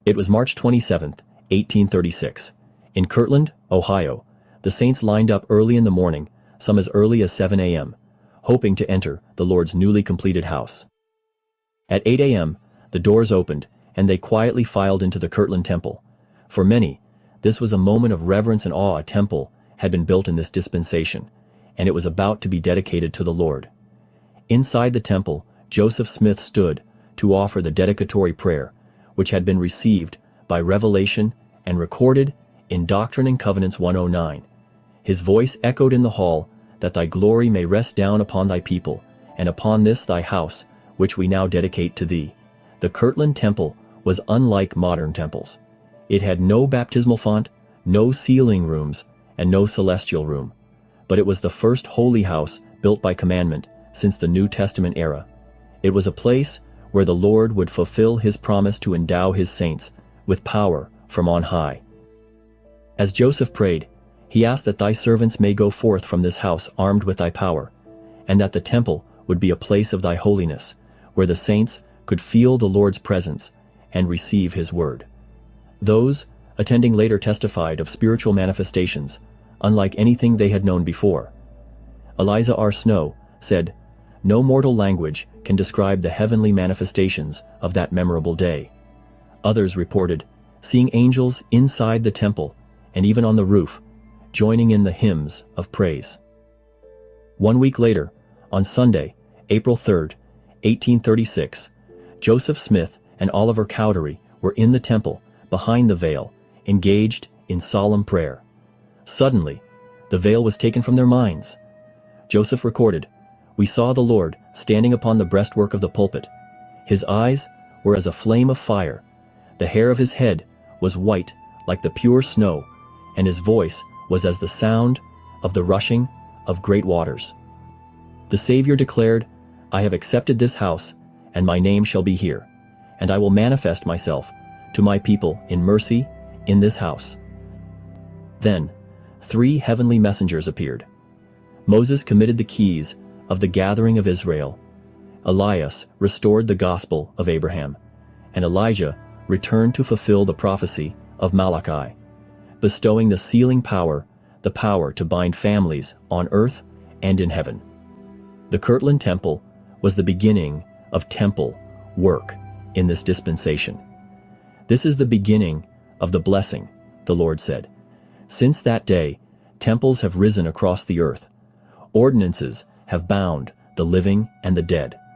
It was March 27, 1836. In Kirtland, Ohio, the saints lined up early in the morning, some as early as 7 a.m., hoping to enter the Lord's newly completed house. At 8 a.m., the doors opened, and they quietly filed into the Kirtland temple. For many, this was a moment of reverence and awe. A temple had been built in this dispensation, and it was about to be dedicated to the Lord. Inside the temple, Joseph Smith stood to offer the dedicatory prayer, which had been received by revelation and recorded in Doctrine and Covenants 109. His voice echoed in the hall, that thy glory may rest down upon thy people, and upon this thy house, which we now dedicate to thee. The Kirtland temple was unlike modern temples. It had no baptismal font, no sealing rooms, and no celestial room. But it was the first holy house built by commandment since the New Testament era. It was a place where the Lord would fulfill his promise to endow his saints with power from on high. As Joseph prayed, he asked that thy servants may go forth from this house armed with thy power, and that the temple would be a place of thy holiness, where the saints could feel the Lord's presence and receive his word. Those attending later testified of spiritual manifestations, unlike anything they had known before. Elias R. Snow said, "No mortal language can describe the heavenly manifestations of that memorable day." Others reported seeing angels inside the temple and even on the roof, joining in the hymns of praise. 1 week later, on Sunday, April 3, 1836, Joseph Smith and Oliver Cowdery were in the temple, behind the veil, engaged in solemn prayer. Suddenly, the veil was taken from their minds. Joseph recorded, "We saw the Lord standing upon the breastwork of the pulpit. His eyes were as a flame of fire. The hair of his head was white like the pure snow, and his voice was as the sound of the rushing of great waters. The Savior declared, I have accepted this house, and my name shall be here, and I will manifest myself to my people in mercy in this house." Then 3 heavenly messengers appeared. Moses committed the keys of the gathering of Israel. Elias restored the gospel of Abraham, and Elijah returned to fulfill the prophecy of Malachi, bestowing the sealing power, the power to bind families on earth and in heaven. The Kirtland temple was the beginning of temple work in this dispensation. "This is the beginning of the blessing," the Lord said. "Since that day, temples have risen across the earth. Ordinances have bound the living and the dead.